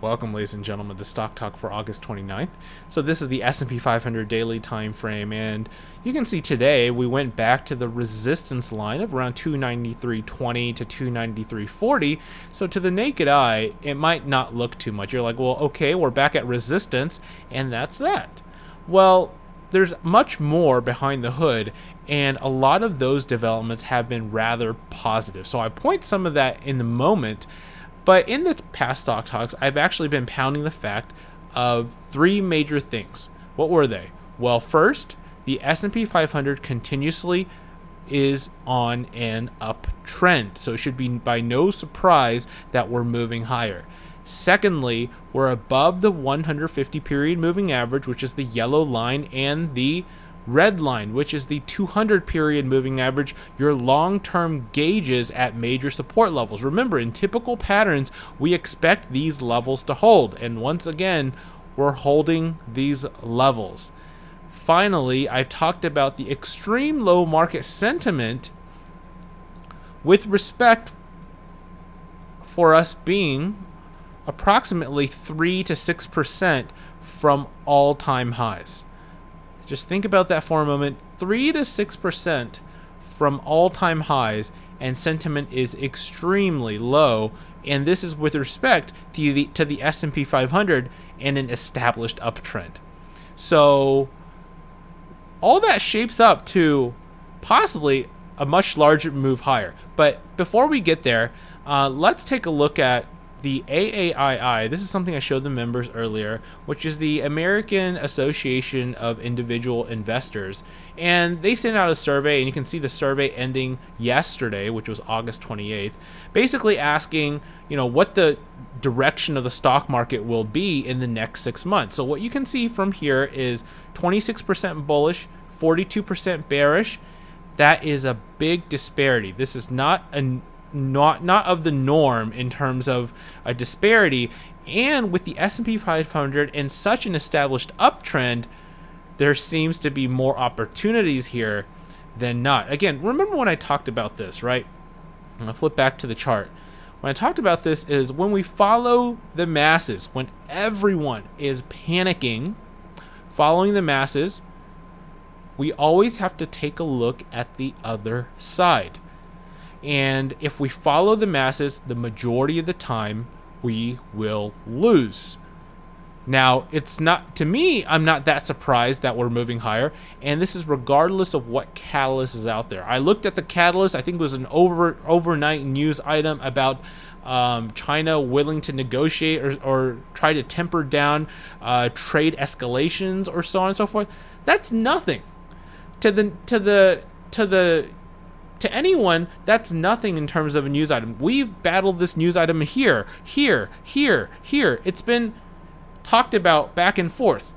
Welcome, ladies and gentlemen, to Stock Talk for August 29th. So this is the S&P 500 daily time frame, and you can see today we went back to the resistance line of around 293.20 to 293.40. So to the naked eye, it might not look too much. You're like, well, okay, we're back at resistance, and that's that. Well, there's much more behind the hood, and a lot of those developments have been rather positive. So I point some of that in the moment. But in the past Stock Talks, I've actually been pounding the fact of three major things. What were they? Well, first, the S&P 500 continuously is on an uptrend. So it should be by no surprise that we're moving higher. Secondly, we're above the 150 period moving average, which is the yellow line, and the red line, which is the 200 period moving average, your long-term gauges at major support levels. Remember, in typical patterns, we expect these levels to hold, and once again, we're holding these levels. Finally, I've talked about the extreme low market sentiment with respect for us being approximately 3 to 6% from all-time highs. Just think about that for a moment. 3 to 6% from all-time highs, and sentiment is extremely low. And this is with respect to the S&P 500 and an established uptrend. So all that shapes up to possibly a much larger move higher. But before we get there, let's take a look at the AAII. This is something I showed the members earlier, which is the American Association of Individual Investors. And they sent out a survey, and you can see the survey ending yesterday, which was August 28th, basically asking, what the direction of the stock market will be in the next 6 months. So what you can see from here is 26% bullish, 42% bearish. That is a big disparity. This is not of the norm in terms of a disparity, and with the S&P 500 in such an established uptrend, there seems to be more opportunities here than not. Again, remember when I talked about this, right? I'm gonna flip back to the chart. When I talked about this is when we follow the masses, when everyone is panicking, following the masses, we always have to take a look at the other side. And if we follow the masses, the majority of the time, we will lose. Now, it's not, to me, I'm not that surprised that we're moving higher. And this is regardless of what catalyst is out there. I looked at the catalyst. I think it was an overnight news item about China willing to negotiate or try to temper down trade escalations or so on and so forth. That's nothing. To anyone, that's nothing in terms of a news item. We've battled this news item here. It's been talked about back and forth.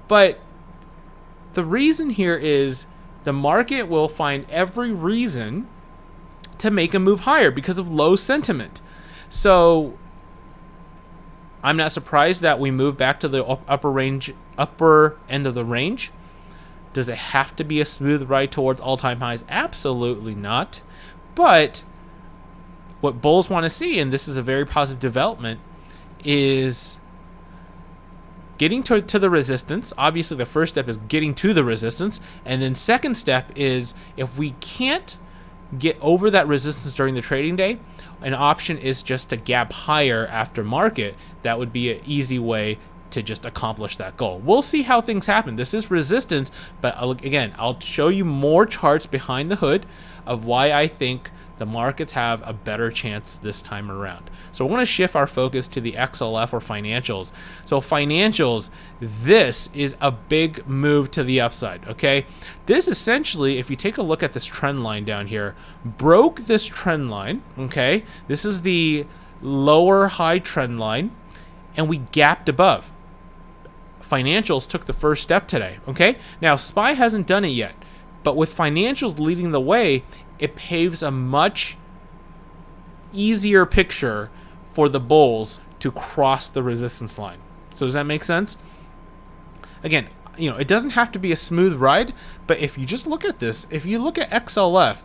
But the reason here is the market will find every reason to make a move higher because of low sentiment. So I'm not surprised that we move back to the upper end of the range. Does it have to be a smooth ride towards all-time highs? Absolutely not. But what bulls want to see, and this is a very positive development, is getting to the resistance. Obviously, the first step is getting to the resistance. And then second step is if we can't get over that resistance during the trading day, an option is just to gap higher after market. That would be an easy way to just accomplish that goal. We'll see how things happen. This is resistance, but again, I'll show you more charts behind the hood of why I think the markets have a better chance this time around. So we're going to shift our focus to the XLF or financials. So financials, this is a big move to the upside, okay? This essentially, if you take a look at this trend line down here, broke this trend line, okay? This is the lower high trend line, and we gapped above. Financials took the first step today, okay? Now, SPY hasn't done it yet, but with financials leading the way, it paves a much easier picture for the bulls to cross the resistance line. So does that make sense? Again, it doesn't have to be a smooth ride, but if you just look at this, if you look at XLF,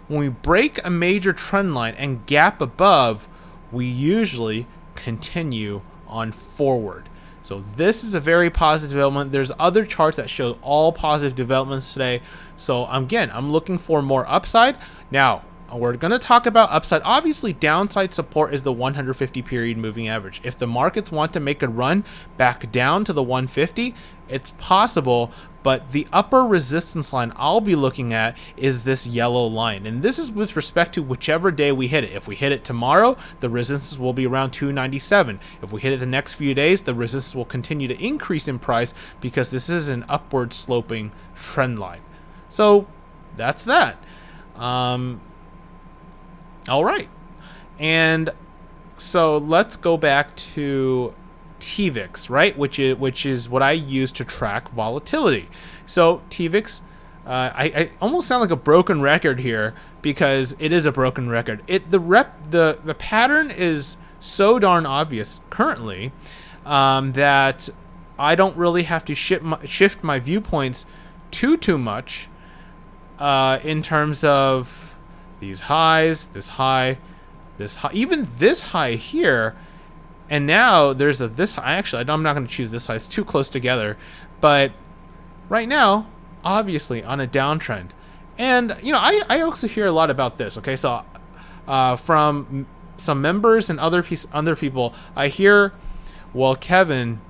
when we break a major trend line and gap above, we usually continue on forward. So this is a very positive development. There's other charts that show all positive developments today. So again, I'm looking for more upside. Now, we're going to talk about upside. Obviously, downside support is the 150 period moving average. If the markets want to make a run back down to the 150, it's possible, but the upper resistance line I'll be looking at is this yellow line. And this is with respect to whichever day we hit it. If we hit it tomorrow, the resistance will be around 297. If we hit it the next few days, the resistance will continue to increase in price because this is an upward sloping trend line. So that's that. All right, and so let's go back to TVIX, right? Which is what I use to track volatility. So TVIX, I almost sound like a broken record here because it is a broken record. The pattern is so darn obvious currently that I don't really have to shift my viewpoints too much in terms of these highs, this high, even this high here, and now there's this high. Actually, I'm not going to choose this high. It's too close together. But right now, obviously on a downtrend, and I also hear a lot about this. Okay, so from some members and other people, I hear, well, Kevin,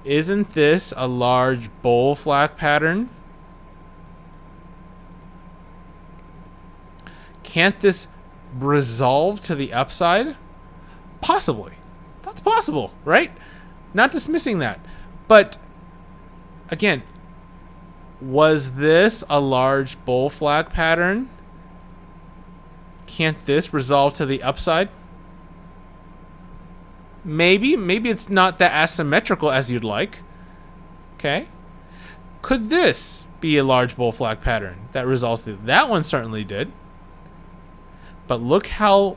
isn't this a large bull flag pattern? Can't this resolve to the upside? Possibly. That's possible, right? Not dismissing that. But again, was this a large bull flag pattern? Can't this resolve to the upside? Maybe it's not that asymmetrical as you'd like. Okay. Could this be a large bull flag pattern that resolves to that one? Certainly did. But look how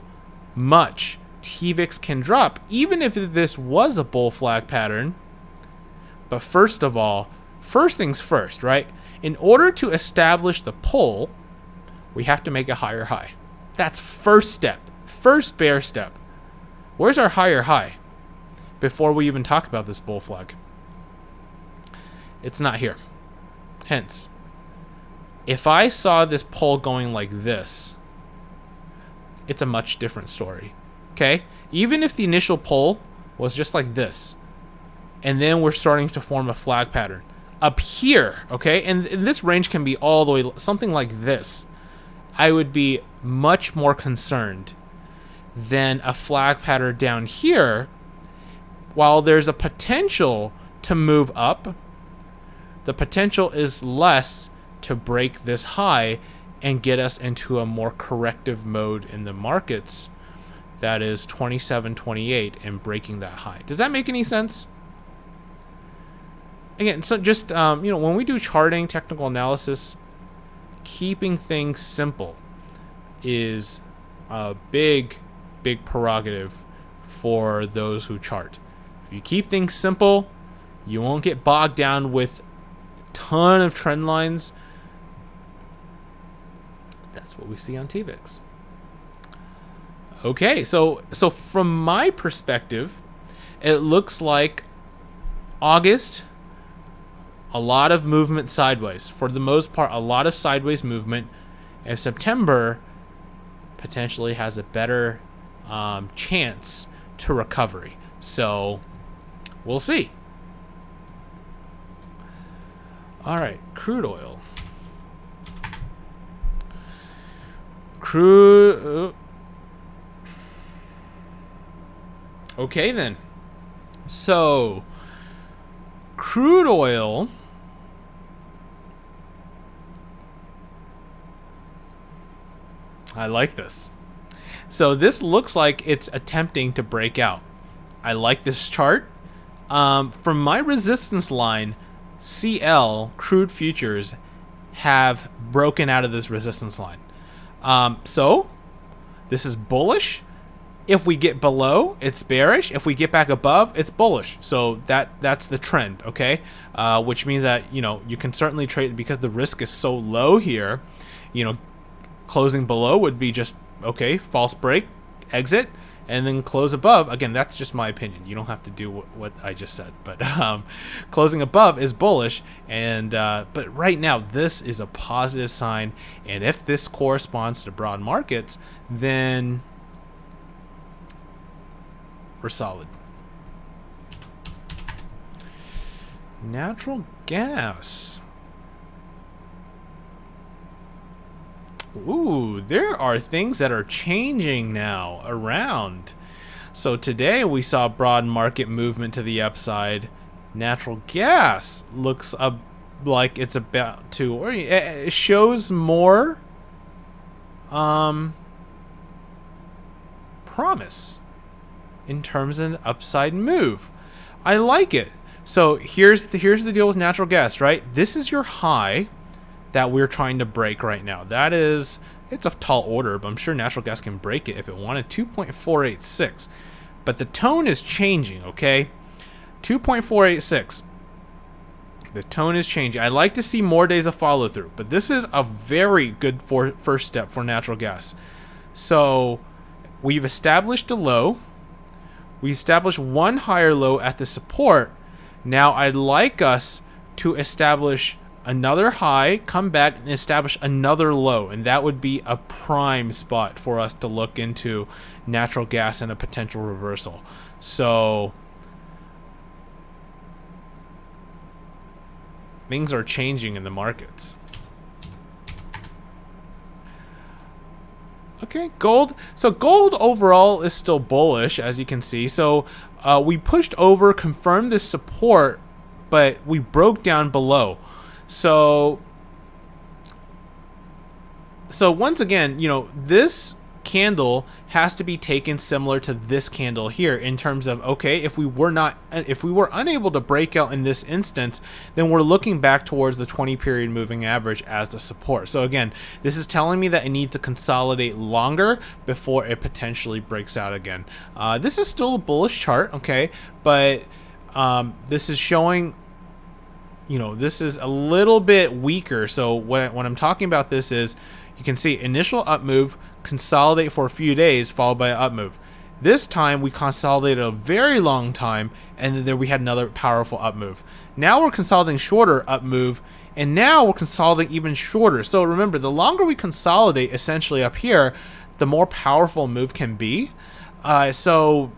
much TVIX can drop, even if this was a bull flag pattern. But first things first, right? In order to establish the pull, we have to make a higher high. That's first step, first bear step. Where's our higher high before we even talk about this bull flag? It's not here. Hence, if I saw this pull going like this, it's a much different story. Okay? Even if the initial pull was just like this, and then we're starting to form a flag pattern up here, okay? And this range can be all the way something like this. I would be much more concerned than a flag pattern down here. While there's a potential to move up, the potential is less to break this high and get us into a more corrective mode in the markets, that is 27.28, and breaking that high. Does that make any sense? Again, so just when we do charting, technical analysis, keeping things simple is a big prerogative for those who chart. If you keep things simple, you won't get bogged down with a ton of trend lines. That's what we see on TVIX. Okay, so from my perspective, it looks like August, a lot of movement sideways. For the most part, a lot of sideways movement. And September potentially has a better chance to recovery. So we'll see. All right, crude oil. Okay then. So crude oil I like this. So this looks like it's attempting to break out. I like this chart. From my resistance line, CL crude futures have broken out of this resistance line. So this is bullish. If we get below, it's bearish. If we get back above, it's bullish. So that's the trend, okay? Which means that, you can certainly trade because the risk is so low here. Closing below would be just, okay, false break, exit, and then close above. Again, that's just my opinion. You don't have to do what I just said, but closing above is bullish. And but right now, this is a positive sign. And if this corresponds to broad markets, then we're solid. Natural gas. Ooh, there are things that are changing now around. So today we saw broad market movement to the upside. Natural gas looks like it's about to, or it shows more promise in terms of an upside move. I like it. So here's the deal with natural gas, right? This is your high that we're trying to break right now. That is, it's a tall order, but I'm sure natural gas can break it if it wanted. 2.486. But the tone is changing, okay? 2.486. The tone is changing. I'd like to see more days of follow through, but this is a very good first step for natural gas. So we've established a low. We established one higher low at the support. Now I'd like us to establish another high, come back and establish another low, and that would be a prime spot for us to look into natural gas and a potential reversal. So things are changing in the markets. Okay, gold. So gold overall is still bullish, as you can see. So we pushed over, confirmed this support, but we broke down below. So once again, you know, this candle has to be taken similar to this candle here in terms of, okay, if we were unable to break out in this instance, then we're looking back towards the 20 period moving average as the support. So again, this is telling me that it needs to consolidate longer before it potentially breaks out again. This is still a bullish chart, okay, but this is showing, you know, this is a little bit weaker. So when I'm talking about this is, you can see initial up move, consolidate for a few days, followed by an up move. This time we consolidated a very long time, and then we had another powerful up move. Now we're consolidating shorter up move, and now we're consolidating even shorter. So remember, the longer we consolidate essentially up here, the more powerful a move can be. So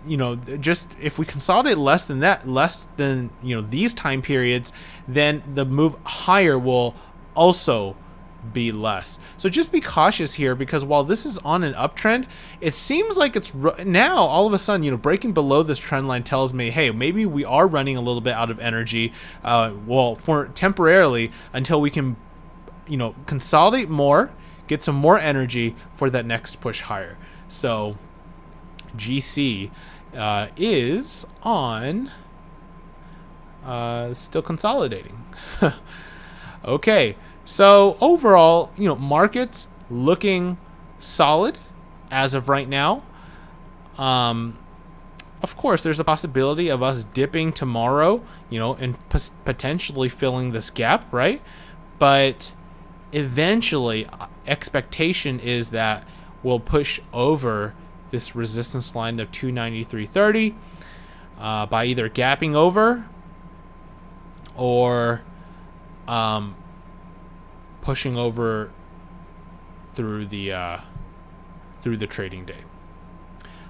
you know, just if we consolidate less than that, less than, you know, these time periods, then the move higher will also be less. So just be cautious here, because while this is on an uptrend, it seems like it's now all of a sudden, you know, breaking below this trend line tells me, hey, maybe we are running a little bit out of energy, well, for temporarily, until we can, you know, consolidate more, get some more energy for that next push higher. So GC is on still consolidating. Okay, so overall, you know, markets looking solid as of right now. Of course, there's a possibility of us dipping tomorrow, you know, and potentially filling this gap, right? But eventually, expectation is that we'll push over this resistance line of 293.30 by either gapping over or pushing over through the trading day.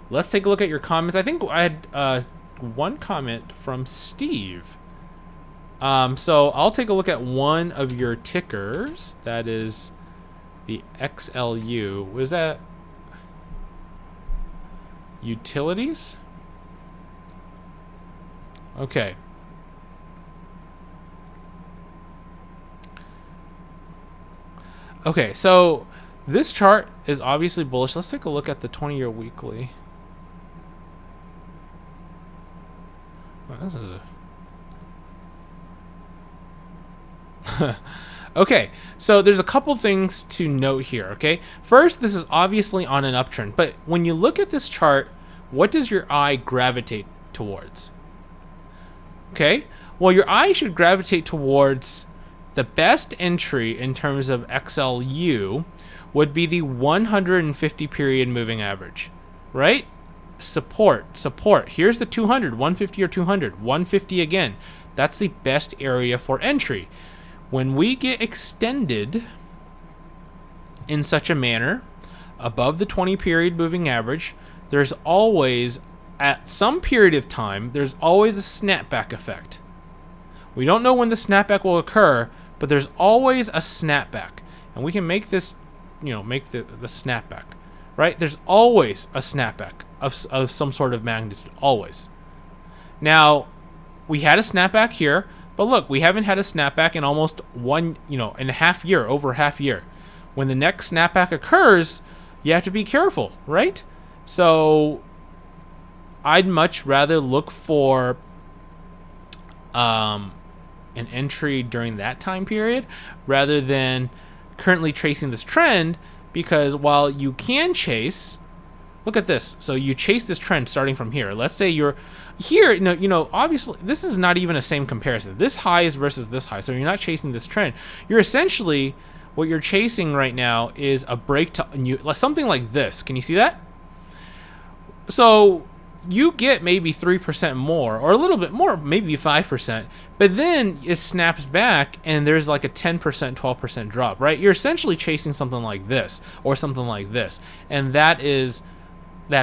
Let's take a look at your comments. I think I had one comment from Steve. So I'll take a look at one of your tickers. That is the XLU. Was that utilities? Okay. Okay, so this chart is obviously bullish. Let's take a look at the 20-year weekly. Well, this is okay, so there's a couple things to note here, okay? First, this is obviously on an uptrend, but when you look at this chart, what does your eye gravitate towards? Okay, well, your eye should gravitate towards the best entry in terms of XLU would be the 150 period moving average, right? support. Here's the 200, 150 or 200, 150 again. That's the best area for entry. When we get extended in such a manner above the 20 period moving average, there's always, at some period of time, there's always a snapback effect. We don't know when the snapback will occur, but there's always a snapback. And we can make this, make the snapback, right? There's always a snapback of some sort of magnitude, always. Now, we had a snapback here, but look, we haven't had a snapback in almost in a half year, over half year. When the next snapback occurs, you have to be careful, right? So I'd much rather look for an entry during that time period rather than currently tracing this trend, because while you can chase, look at this. So you chase this trend starting from here. Let's say you're here, obviously this is not even a same comparison. This high is versus this high. So you're not chasing this trend. You're essentially, what you're chasing right now is a break to something like this. Can you see that? So you get maybe 3% more, or a little bit more, maybe 5%, but then it snaps back and there's like a 10%, 12% drop, right? You're essentially chasing something like this or something like this. And that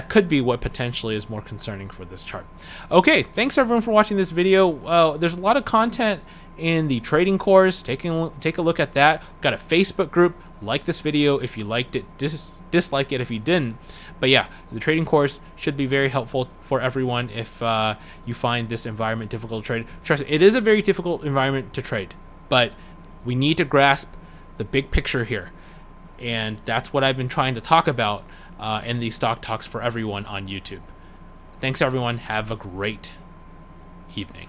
could be what potentially is more concerning for this chart. Okay, thanks everyone for watching this video. There's a lot of content in the trading course. Take a look at that. Got a Facebook group. Like this video if you liked it, dislike it if you didn't. But yeah, the trading course should be very helpful for everyone if you find this environment difficult to trade. Trust me, it is a very difficult environment to trade, but we need to grasp the big picture here. And that's what I've been trying to talk about in these Stock Talks for Everyone on YouTube. Thanks everyone. Have a great evening.